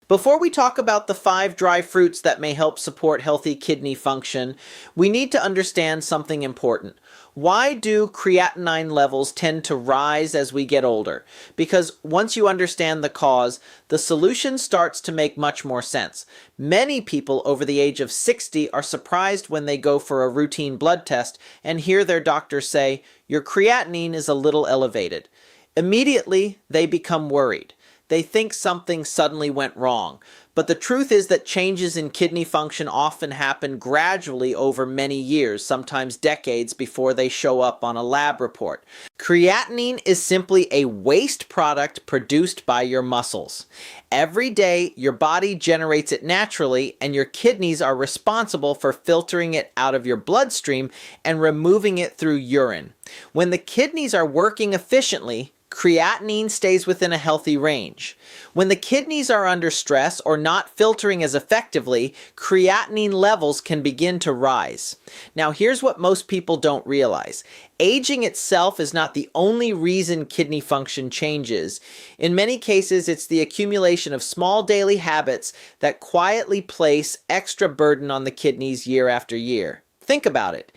Before we talk about the 5 dry fruits that may help support healthy kidney function, we need to understand something important. Why do creatinine levels tend to rise as we get older? Because once you understand the cause, the solution starts to make much more sense. Many people over the age of 60 are surprised when they go for a routine blood test and hear their doctor say, "Your creatinine is a little elevated." Immediately, they become worried. They think something suddenly went wrong. But the truth is that changes in kidney function often happen gradually over many years, sometimes decades, before they show up on a lab report. Creatinine is simply a waste product produced by your muscles. Every day, your body generates it naturally, and your kidneys are responsible for filtering it out of your bloodstream and removing it through urine. When the kidneys are working efficiently, creatinine stays within a healthy range. When the kidneys are under stress or not filtering as effectively, creatinine levels can begin to rise. Now, here's what most people don't realize. Aging itself is not the only reason kidney function changes. In many cases, it's the accumulation of small daily habits that quietly place extra burden on the kidneys year after year. Think about it.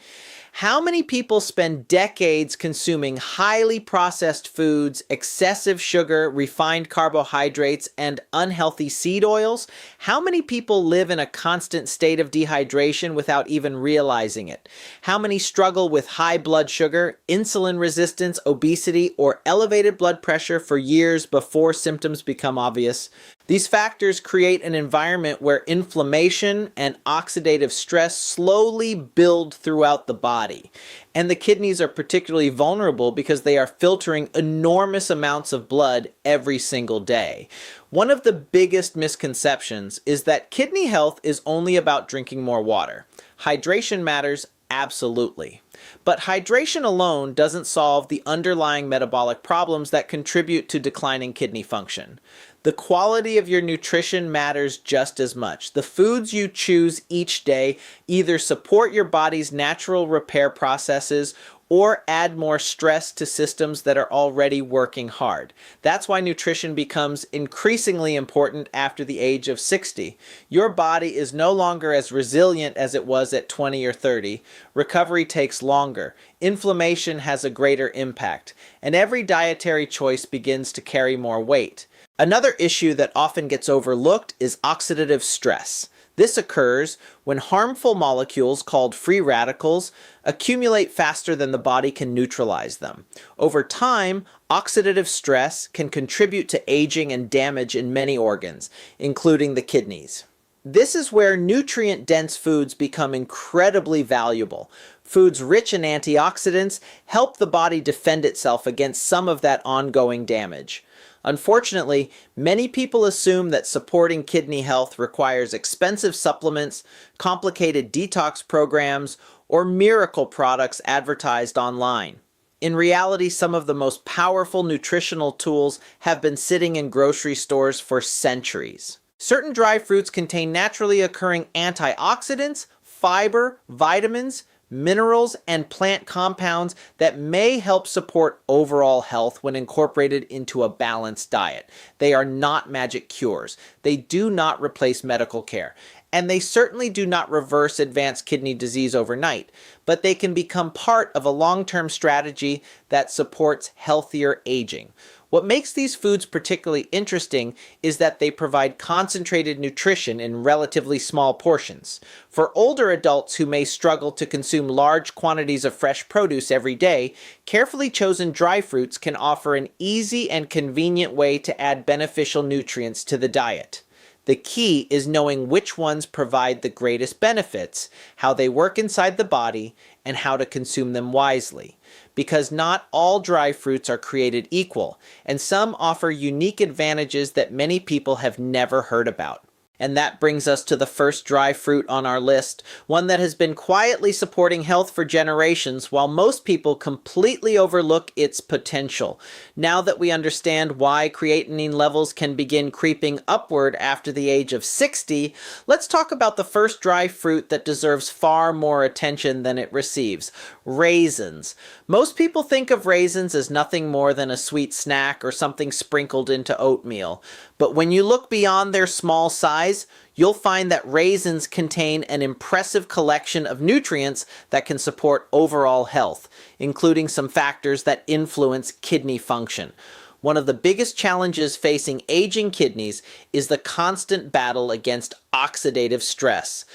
How many people spend decades consuming highly processed foods, excessive sugar, refined carbohydrates, and unhealthy seed oils? How many people live in a constant state of dehydration without even realizing it? How many struggle with high blood sugar, insulin resistance, obesity, or elevated blood pressure for years before symptoms become obvious? These factors create an environment where inflammation and oxidative stress slowly build throughout the body. And the kidneys are particularly vulnerable because they are filtering enormous amounts of blood every single day. One of the biggest misconceptions is that kidney health is only about drinking more water. Hydration matters, absolutely. But hydration alone doesn't solve the underlying metabolic problems that contribute to declining kidney function. The quality of your nutrition matters just as much. The foods you choose each day either support your body's natural repair processes or add more stress to systems that are already working hard. That's why nutrition becomes increasingly important after the age of 60. Your body is no longer as resilient as it was at 20 or 30. Recovery takes longer. Inflammation has a greater impact. And every dietary choice begins to carry more weight. Another issue that often gets overlooked is oxidative stress. This occurs when harmful molecules called free radicals accumulate faster than the body can neutralize them. Over time, oxidative stress can contribute to aging and damage in many organs, including the kidneys. This is where nutrient-dense foods become incredibly valuable. Foods rich in antioxidants help the body defend itself against some of that ongoing damage. Unfortunately, many people assume that supporting kidney health requires expensive supplements, complicated detox programs, or miracle products advertised online. In reality, some of the most powerful nutritional tools have been sitting in grocery stores for centuries. Certain dry fruits contain naturally occurring antioxidants, fiber, vitamins, minerals, and plant compounds that may help support overall health when incorporated into a balanced diet. They are not magic cures. They do not replace medical care. And they certainly do not reverse advanced kidney disease overnight, but they can become part of a long-term strategy that supports healthier aging. What makes these foods particularly interesting is that they provide concentrated nutrition in relatively small portions. For older adults who may struggle to consume large quantities of fresh produce every day, carefully chosen dry fruits can offer an easy and convenient way to add beneficial nutrients to the diet. The key is knowing which ones provide the greatest benefits, how they work inside the body, and how to consume them wisely. Because not all dry fruits are created equal, and some offer unique advantages that many people have never heard about. And that brings us to the first dry fruit on our list, one that has been quietly supporting health for generations while most people completely overlook its potential. Now that we understand why creatinine levels can begin creeping upward after the age of 60, let's talk about the first dry fruit that deserves far more attention than it receives: raisins. Most people think of raisins as nothing more than a sweet snack or something sprinkled into oatmeal. But when you look beyond their small size, you'll find that raisins contain an impressive collection of nutrients that can support overall health, including some factors that influence kidney function. One of the biggest challenges facing aging kidneys is the constant battle against oxidative stress.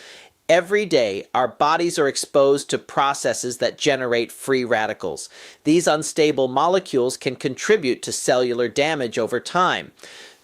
Every day, our bodies are exposed to processes that generate free radicals. These unstable molecules can contribute to cellular damage over time.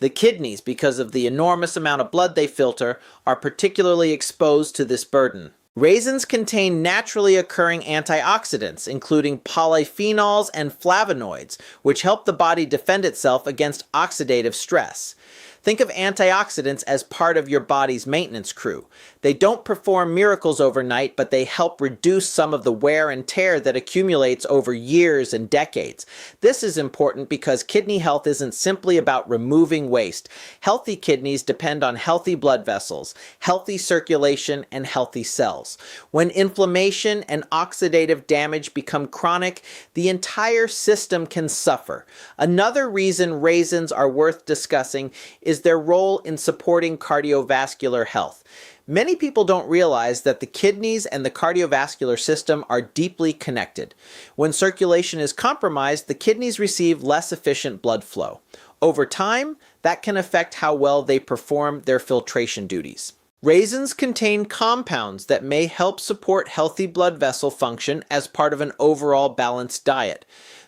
The kidneys, because of the enormous amount of blood they filter, are particularly exposed to this burden. Raisins contain naturally occurring antioxidants, including polyphenols and flavonoids, which help the body defend itself against oxidative stress. Think of antioxidants as part of your body's maintenance crew. They don't perform miracles overnight, but they help reduce some of the wear and tear that accumulates over years and decades. This is important because kidney health isn't simply about removing waste. Healthy kidneys depend on healthy blood vessels, healthy circulation, and healthy cells. When inflammation and oxidative damage become chronic, the entire system can suffer. Another reason raisins are worth discussing is their role in supporting cardiovascular health. Many people don't realize that the kidneys and the cardiovascular system are deeply connected. When circulation is compromised, the kidneys receive less efficient blood flow. Over time, that can affect how well they perform their filtration duties. Raisins contain compounds that may help support healthy blood vessel function as part of an overall balanced diet.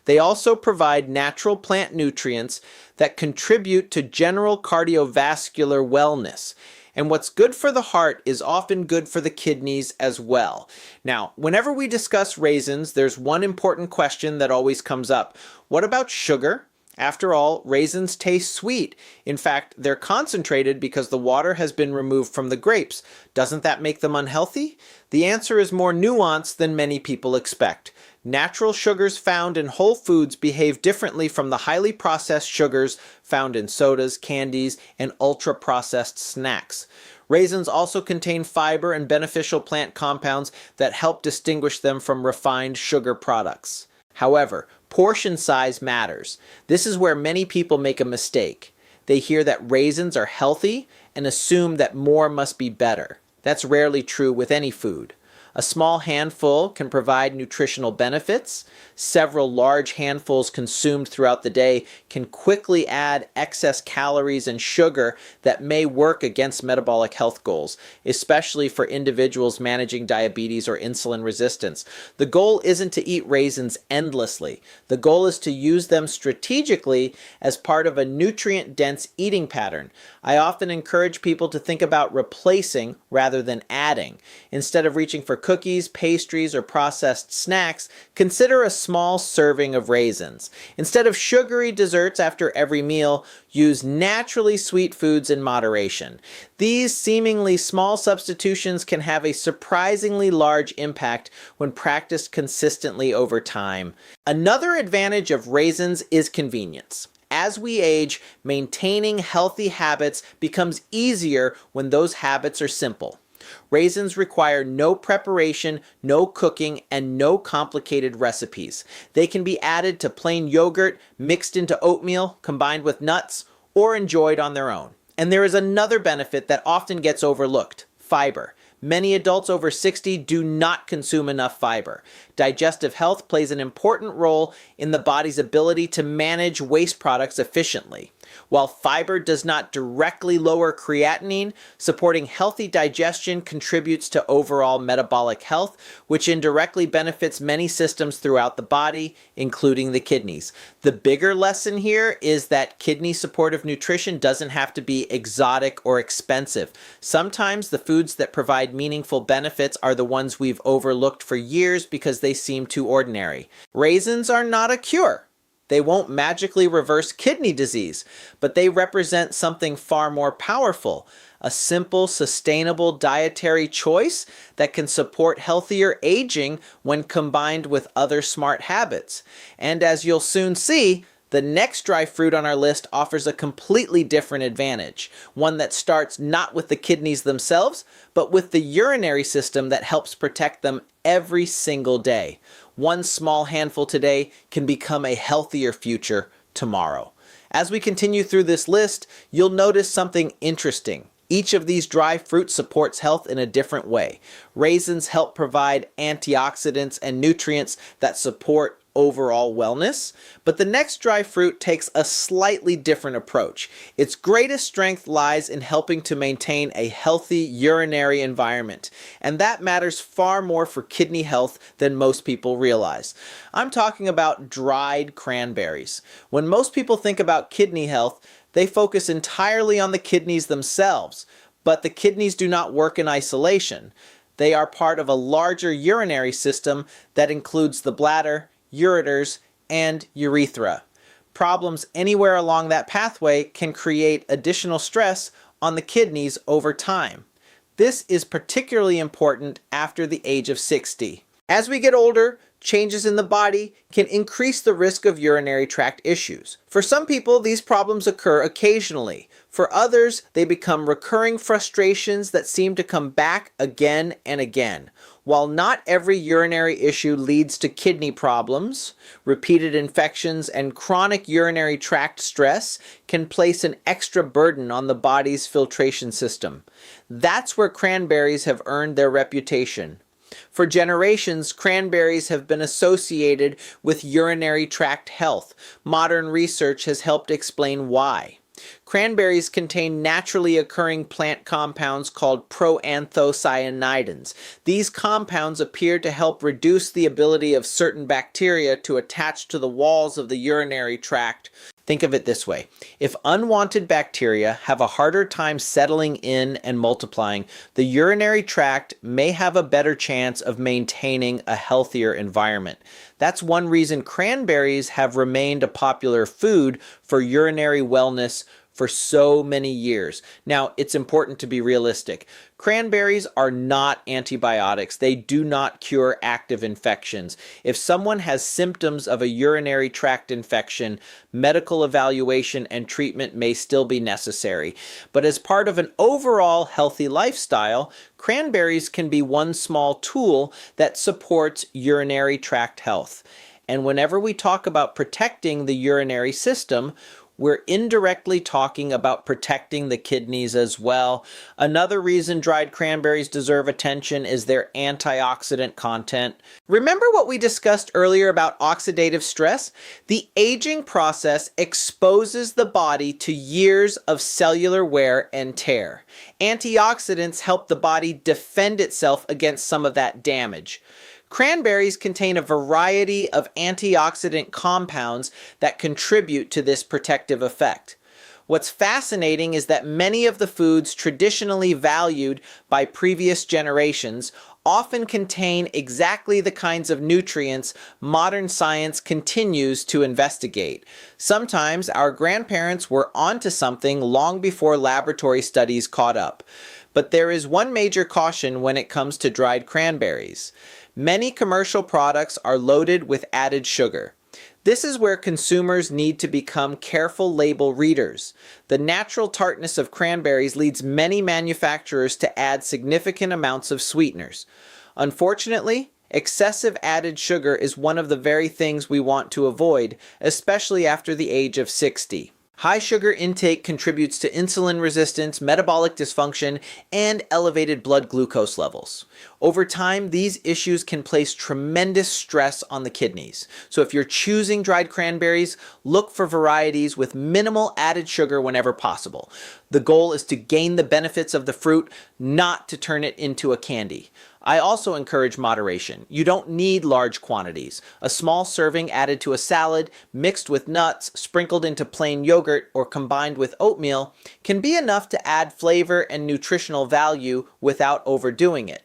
They also provide natural plant nutrients that contribute to general cardiovascular wellness. And what's good for the heart is often good for the kidneys as well. Now, whenever we discuss raisins, there's one important question that always comes up. What about sugar? After all, raisins taste sweet. In fact, they're concentrated because the water has been removed from the grapes. Doesn't that make them unhealthy? The answer is more nuanced than many people expect. Natural sugars found in whole foods behave differently from the highly processed sugars found in sodas, candies, and ultra-processed snacks. Raisins also contain fiber and beneficial plant compounds that help distinguish them from refined sugar products. However, portion size matters. This is where many people make a mistake. They hear that raisins are healthy and assume that more must be better. That's rarely true with any food. A small handful can provide nutritional benefits. Several large handfuls consumed throughout the day can quickly add excess calories and sugar that may work against metabolic health goals, especially for individuals managing diabetes or insulin resistance. The goal isn't to eat raisins endlessly. The goal is to use them strategically as part of a nutrient-dense eating pattern. I often encourage people to think about replacing rather than adding. Instead of reaching for cookies, pastries, or processed snacks, consider a small serving of raisins. Instead of sugary desserts after every meal, use naturally sweet foods in moderation. These seemingly small substitutions can have a surprisingly large impact when practiced consistently over time. Another advantage of raisins is convenience. As we age, maintaining healthy habits becomes easier when those habits are simple. Raisins require no preparation, no cooking, and no complicated recipes. They can be added to plain yogurt, mixed into oatmeal, combined with nuts, or enjoyed on their own. And there is another benefit that often gets overlooked: fiber. Many adults over 60 do not consume enough fiber. Digestive health plays an important role in the body's ability to manage waste products efficiently. While fiber does not directly lower creatinine, supporting healthy digestion contributes to overall metabolic health, which indirectly benefits many systems throughout the body, including the kidneys. The bigger lesson here is that kidney supportive nutrition doesn't have to be exotic or expensive. Sometimes the foods that provide meaningful benefits are the ones we've overlooked for years because they seem too ordinary. Raisins are not a cure. They won't magically reverse kidney disease, but they represent something far more powerful, a simple, sustainable dietary choice that can support healthier aging when combined with other smart habits. And as you'll soon see, the next dry fruit on our list offers a completely different advantage, one that starts not with the kidneys themselves, but with the urinary system that helps protect them every single day. One small handful today can become a healthier future tomorrow. As we continue through this list, you'll notice something interesting. Each of these dry fruits supports health in a different way. Raisins help provide antioxidants and nutrients that support overall wellness, but the next dry fruit takes a slightly different approach. Its greatest strength lies in helping to maintain a healthy urinary environment, and that matters far more for kidney health than most people realize. I'm talking about dried cranberries. When most people think about kidney health, they focus entirely on the kidneys themselves, but the kidneys do not work in isolation. They are part of a larger urinary system that includes the bladder, ureters, and urethra. Problems anywhere along that pathway can create additional stress on the kidneys over time. This is particularly important after the age of 60. As we get older, changes in the body can increase the risk of urinary tract issues. For some people, these problems occur occasionally. For others, they become recurring frustrations that seem to come back again and again. While not every urinary issue leads to kidney problems, repeated infections and chronic urinary tract stress can place an extra burden on the body's filtration system. That's where cranberries have earned their reputation. For generations, cranberries have been associated with urinary tract health. Modern research has helped explain why. Cranberries contain naturally occurring plant compounds called proanthocyanidins. These compounds appear to help reduce the ability of certain bacteria to attach to the walls of the urinary tract. Think of it this way. If unwanted bacteria have a harder time settling in and multiplying, the urinary tract may have a better chance of maintaining a healthier environment. That's one reason cranberries have remained a popular food for urinary wellness for so many years. Now, it's important to be realistic. Cranberries are not antibiotics. They do not cure active infections. If someone has symptoms of a urinary tract infection, medical evaluation and treatment may still be necessary. But as part of an overall healthy lifestyle, cranberries can be one small tool that supports urinary tract health. And whenever we talk about protecting the urinary system, we're indirectly talking about protecting the kidneys as well. Another reason dried cranberries deserve attention is their antioxidant content. Remember what we discussed earlier about oxidative stress? The aging process exposes the body to years of cellular wear and tear. Antioxidants help the body defend itself against some of that damage. Cranberries contain a variety of antioxidant compounds that contribute to this protective effect. What's fascinating is that many of the foods traditionally valued by previous generations often contain exactly the kinds of nutrients modern science continues to investigate. Sometimes our grandparents were onto something long before laboratory studies caught up. But there is one major caution when it comes to dried cranberries. Many commercial products are loaded with added sugar. This is where consumers need to become careful label readers. The natural tartness of cranberries leads many manufacturers to add significant amounts of sweeteners. Unfortunately, excessive added sugar is one of the very things we want to avoid, especially after the age of 60. High sugar intake contributes to insulin resistance, metabolic dysfunction, and elevated blood glucose levels. Over time, these issues can place tremendous stress on the kidneys. So if you're choosing dried cranberries, look for varieties with minimal added sugar whenever possible. The goal is to gain the benefits of the fruit, not to turn it into a candy. I also encourage moderation. You don't need large quantities. A small serving added to a salad, mixed with nuts, sprinkled into plain yogurt, or combined with oatmeal can be enough to add flavor and nutritional value without overdoing it.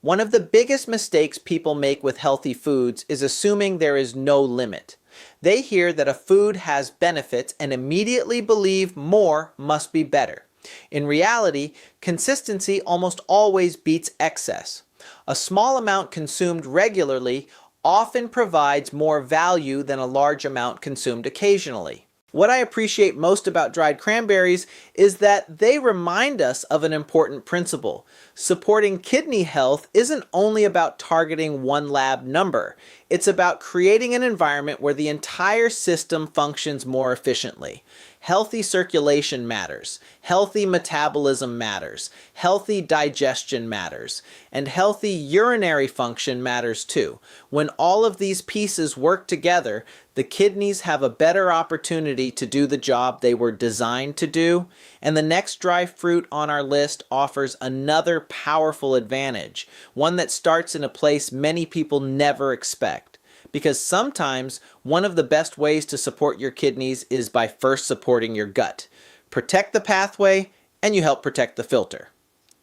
One of the biggest mistakes people make with healthy foods is assuming there is no limit. They hear that a food has benefits and immediately believe more must be better. In reality, consistency almost always beats excess. A small amount consumed regularly often provides more value than a large amount consumed occasionally. What I appreciate most about dried cranberries is that they remind us of an important principle. Supporting kidney health isn't only about targeting one lab number. It's about creating an environment where the entire system functions more efficiently. Healthy circulation matters, healthy metabolism matters, healthy digestion matters, and healthy urinary function matters too. When all of these pieces work together, the kidneys have a better opportunity to do the job they were designed to do, and the next dry fruit on our list offers another powerful advantage, one that starts in a place many people never expect. Because sometimes one of the best ways to support your kidneys is by first supporting your gut. Protect the pathway, and you help protect the filter.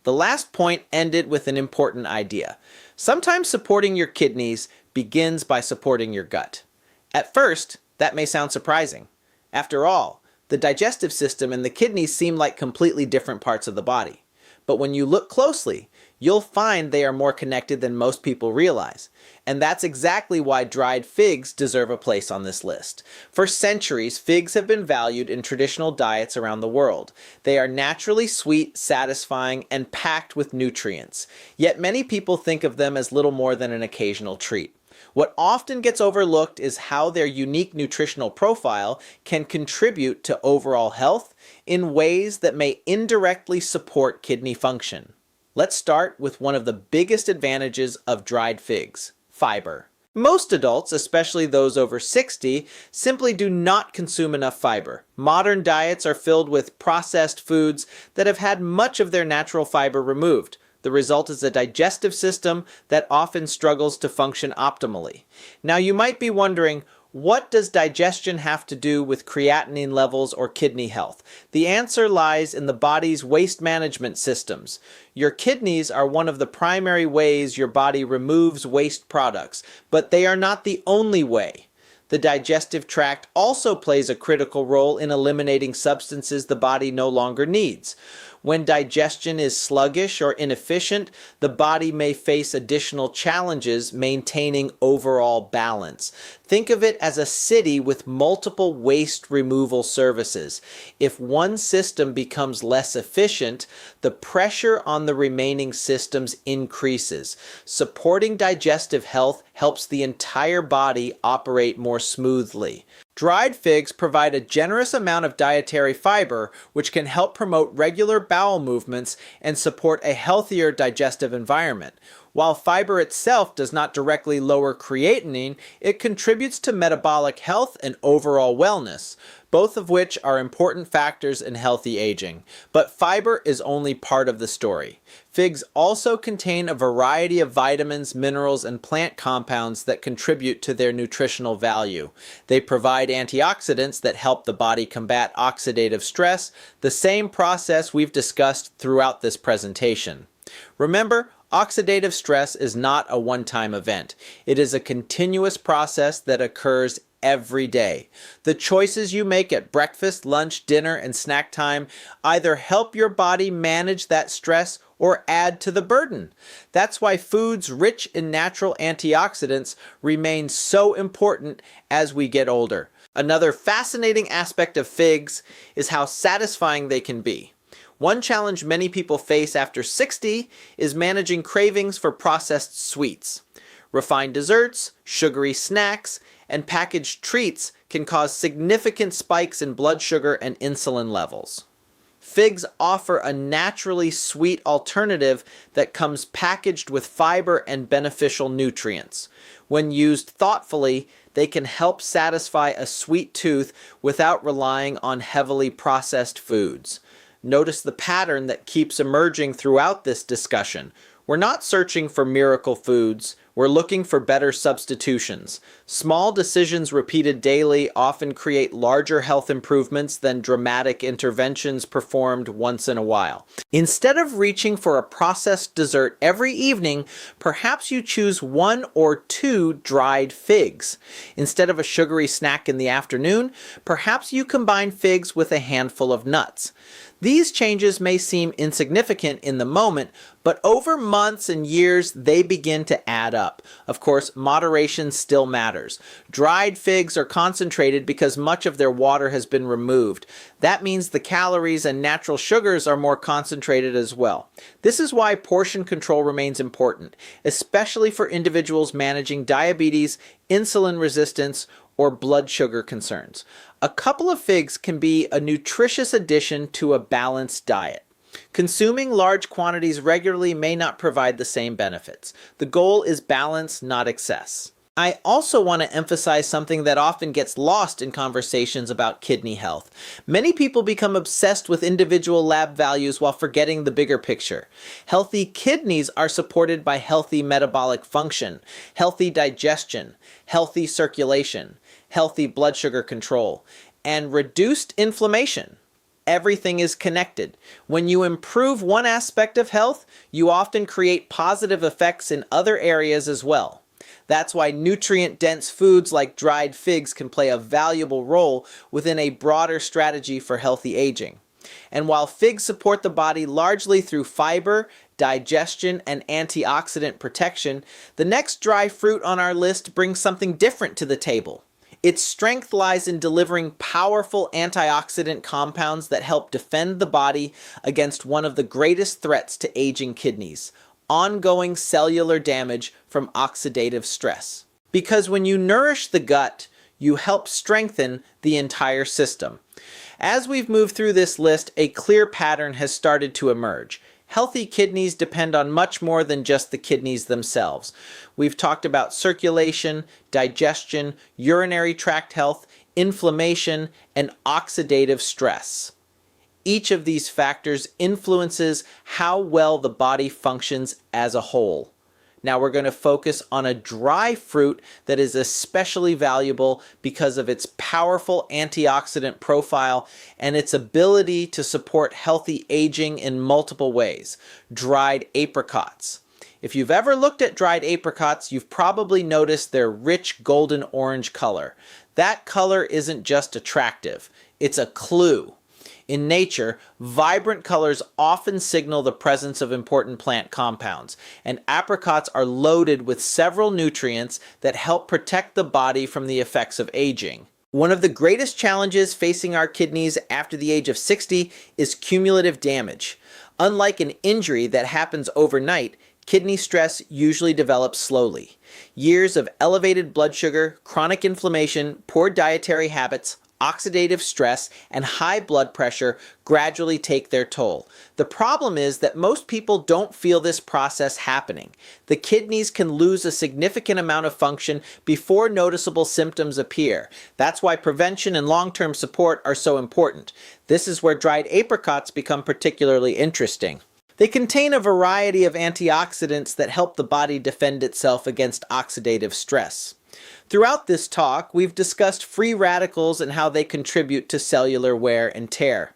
The last point ended with an important idea. Sometimes supporting your kidneys begins by supporting your gut. At first, that may sound surprising. After all, the digestive system and the kidneys seem like completely different parts of the body. But when you look closely, you'll find they are more connected than most people realize. And that's exactly why dried figs deserve a place on this list. For centuries, figs have been valued in traditional diets around the world. They are naturally sweet, satisfying, and packed with nutrients. Yet many people think of them as little more than an occasional treat. What often gets overlooked is how their unique nutritional profile can contribute to overall health in ways that may indirectly support kidney function. Let's start with one of the biggest advantages of dried figs: fiber. Most adults, especially those over 60, simply do not consume enough fiber. Modern diets are filled with processed foods that have had much of their natural fiber removed. The result is a digestive system that often struggles to function optimally. Now you might be wondering, what does digestion have to do with creatinine levels or kidney health? The answer lies in the body's waste management systems. Your kidneys are one of the primary ways your body removes waste products, but they are not the only way. The digestive tract also plays a critical role in eliminating substances the body no longer needs. When digestion is sluggish or inefficient, the body may face additional challenges maintaining overall balance. Think of it as a city with multiple waste removal services. If one system becomes less efficient, the pressure on the remaining systems increases. Supporting digestive health helps the entire body operate more smoothly. Dried figs provide a generous amount of dietary fiber, which can help promote regular bowel movements and support a healthier digestive environment. While fiber itself does not directly lower creatinine, it contributes to metabolic health and overall wellness, both of which are important factors in healthy aging. But fiber is only part of the story. Figs also contain a variety of vitamins, minerals, and plant compounds that contribute to their nutritional value. They provide antioxidants that help the body combat oxidative stress, the same process we've discussed throughout this presentation. Remember, oxidative stress is not a one-time event. It is a continuous process that occurs every day. The choices you make at breakfast, lunch, dinner, and snack time either help your body manage that stress or add to the burden. That's why foods rich in natural antioxidants remain so important as we get older. Another fascinating aspect of figs is how satisfying they can be. One challenge many people face after 60 is managing cravings for processed sweets. Refined desserts, sugary snacks, and packaged treats can cause significant spikes in blood sugar and insulin levels. Figs offer a naturally sweet alternative that comes packaged with fiber and beneficial nutrients. When used thoughtfully, they can help satisfy a sweet tooth without relying on heavily processed foods. Notice the pattern that keeps emerging throughout this discussion. We're not searching for miracle foods, We're looking for better substitutions. Small decisions repeated daily often create larger health improvements than dramatic interventions performed once in a while. Instead of reaching for a processed dessert every evening, perhaps you choose 1 or 2 dried figs. Instead of a sugary snack in the afternoon, perhaps you combine figs with a handful of nuts. These changes may seem insignificant in the moment, but over months and years, they begin to add up. Of course, moderation still matters. Dried figs are concentrated because much of their water has been removed. That means the calories and natural sugars are more concentrated as well. This is why portion control remains important, especially for individuals managing diabetes, insulin resistance, or blood sugar concerns. A couple of figs can be a nutritious addition to a balanced diet. Consuming large quantities regularly may not provide the same benefits. The goal is balance, not excess. I also want to emphasize something that often gets lost in conversations about kidney health. Many people become obsessed with individual lab values while forgetting the bigger picture. Healthy kidneys are supported by healthy metabolic function, healthy digestion, healthy circulation, healthy blood sugar control, and reduced inflammation. Everything is connected. When you improve one aspect of health, you often create positive effects in other areas as well. That's why nutrient-dense foods like dried figs can play a valuable role within a broader strategy for healthy aging. And while figs support the body largely through fiber, digestion, and antioxidant protection, the next dry fruit on our list brings something different to the table. Its strength lies in delivering powerful antioxidant compounds that help defend the body against one of the greatest threats to aging kidneys: ongoing cellular damage from oxidative stress. Because when you nourish the gut, you help strengthen the entire system. As we've moved through this list, a clear pattern has started to emerge. Healthy kidneys depend on much more than just the kidneys themselves. We've talked about circulation, digestion, urinary tract health, inflammation, and oxidative stress. Each of these factors influences how well the body functions as a whole. Now we're going to focus on a dry fruit that is especially valuable because of its powerful antioxidant profile and its ability to support healthy aging in multiple ways: dried apricots. If you've ever looked at dried apricots, you've probably noticed their rich golden orange color. That color isn't just attractive, it's a clue. In nature, vibrant colors often signal the presence of important plant compounds, and apricots are loaded with several nutrients that help protect the body from the effects of aging. One of the greatest challenges facing our kidneys after the age of 60 is cumulative damage. Unlike an injury that happens overnight, kidney stress usually develops slowly. Years of elevated blood sugar, chronic inflammation, poor dietary habits, oxidative stress, and high blood pressure gradually take their toll. The problem is that most people don't feel this process happening. The kidneys can lose a significant amount of function before noticeable symptoms appear. That's why prevention and long-term support are so important. This is where dried apricots become particularly interesting. They contain a variety of antioxidants that help the body defend itself against oxidative stress. Throughout this talk, we've discussed free radicals and how they contribute to cellular wear and tear.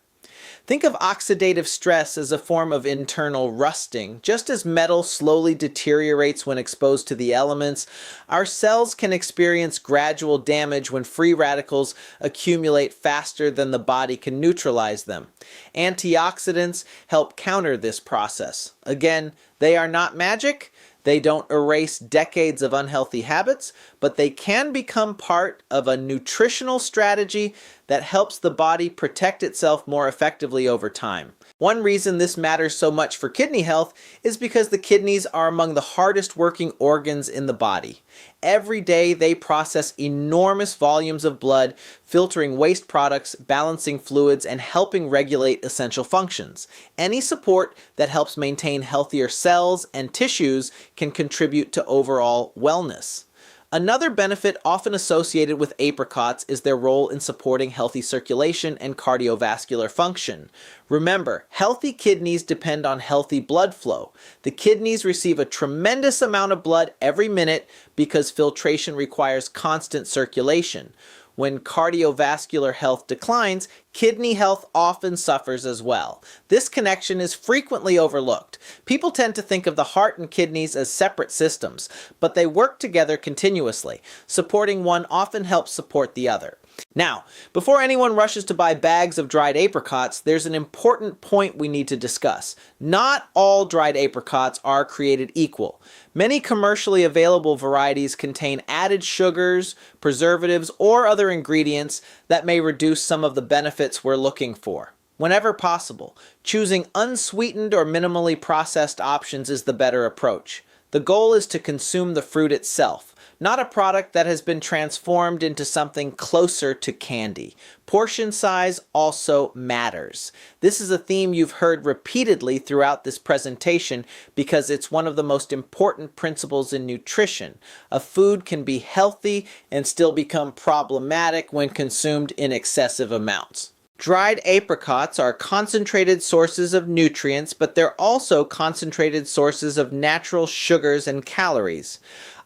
Think of oxidative stress as a form of internal rusting. Just as metal slowly deteriorates when exposed to the elements, our cells can experience gradual damage when free radicals accumulate faster than the body can neutralize them. Antioxidants help counter this process. Again, they are not magic. They don't erase decades of unhealthy habits, but they can become part of a nutritional strategy that helps the body protect itself more effectively over time. One reason this matters so much for kidney health is because the kidneys are among the hardest working organs in the body. Every day they process enormous volumes of blood, filtering waste products, balancing fluids, and helping regulate essential functions. Any support that helps maintain healthier cells and tissues can contribute to overall wellness. Another benefit often associated with apricots is their role in supporting healthy circulation and cardiovascular function. Remember, healthy kidneys depend on healthy blood flow. The kidneys receive a tremendous amount of blood every minute because filtration requires constant circulation. When cardiovascular health declines, kidney health often suffers as well. This connection is frequently overlooked. People tend to think of the heart and kidneys as separate systems, but they work together continuously. Supporting one often helps support the other. Now, before anyone rushes to buy bags of dried apricots, there's an important point we need to discuss. Not all dried apricots are created equal. Many commercially available varieties contain added sugars, preservatives, or other ingredients that may reduce some of the benefits we're looking for. Whenever possible, choosing unsweetened or minimally processed options is the better approach. The goal is to consume the fruit itself, not a product that has been transformed into something closer to candy. Portion size also matters. This is a theme you've heard repeatedly throughout this presentation because it's one of the most important principles in nutrition. A food can be healthy and still become problematic when consumed in excessive amounts. Dried apricots are concentrated sources of nutrients, but they're also concentrated sources of natural sugars and calories.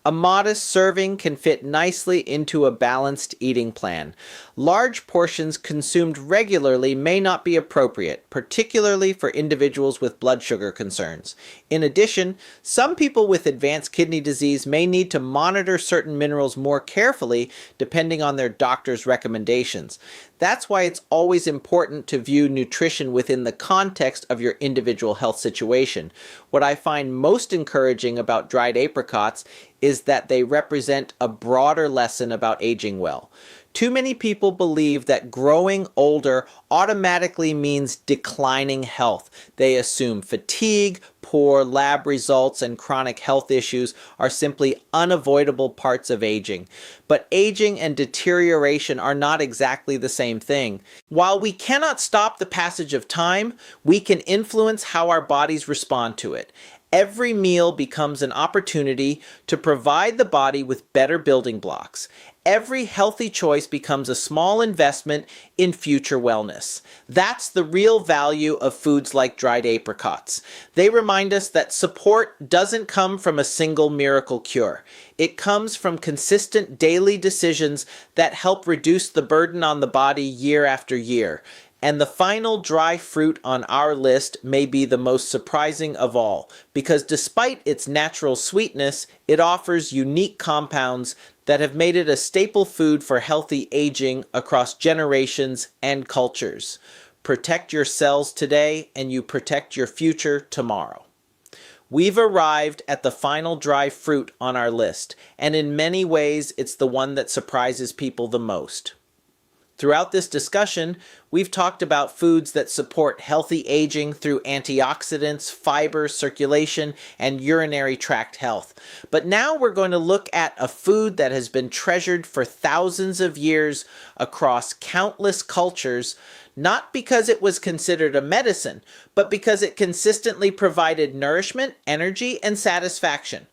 A modest serving can fit nicely into a balanced eating plan. Large portions consumed regularly may not be appropriate, particularly for individuals with blood sugar concerns. In addition, some people with advanced kidney disease may need to monitor certain minerals more carefully depending on their doctor's recommendations. That's why it's always important to view nutrition within the context of your individual health situation. What I find most encouraging about dried apricots is that they represent a broader lesson about aging well. Too many people believe that growing older automatically means declining health. They assume fatigue, poor lab results, and chronic health issues are simply unavoidable parts of aging. But aging and deterioration are not exactly the same thing. While we cannot stop the passage of time, we can influence how our bodies respond to it. Every meal becomes an opportunity to provide the body with better building blocks. Every healthy choice becomes a small investment in future wellness. That's the real value of foods like dried apricots. They remind us that support doesn't come from a single miracle cure. It comes from consistent daily decisions that help reduce the burden on the body year after year. And the final dry fruit on our list may be the most surprising of all, because despite its natural sweetness, it offers unique compounds that have made it a staple food for healthy aging across generations and cultures. Protect your cells today, and you protect your future tomorrow. We've arrived at the final dry fruit on our list, and in many ways, it's the one that surprises people the most. Throughout this discussion, we've talked about foods that support healthy aging through antioxidants, fiber, circulation, and urinary tract health. But now we're going to look at a food that has been treasured for thousands of years across countless cultures, not because it was considered a medicine, but because it consistently provided nourishment, energy, and satisfaction.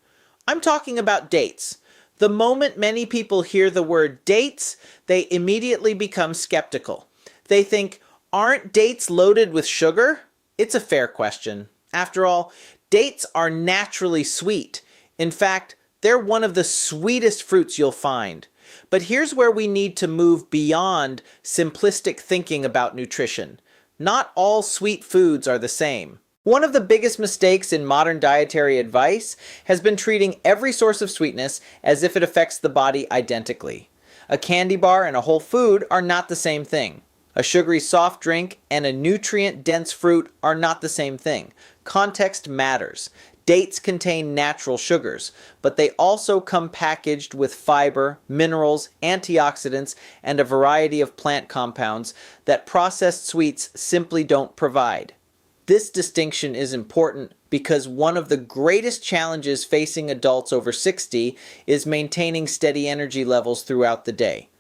I'm talking about dates. The moment many people hear the word dates, they immediately become skeptical. They think, aren't dates loaded with sugar? It's a fair question. After all, dates are naturally sweet. In fact, they're one of the sweetest fruits you'll find. But here's where we need to move beyond simplistic thinking about nutrition. Not all sweet foods are the same. One of the biggest mistakes in modern dietary advice has been treating every source of sweetness as if it affects the body identically. A candy bar and a whole food are not the same thing. A sugary soft drink and a nutrient-dense fruit are not the same thing. Context matters. Dates contain natural sugars, but they also come packaged with fiber, minerals, antioxidants, and a variety of plant compounds that processed sweets simply don't provide. This distinction is important because one of the greatest challenges facing adults over 60 is maintaining steady energy levels throughout the day.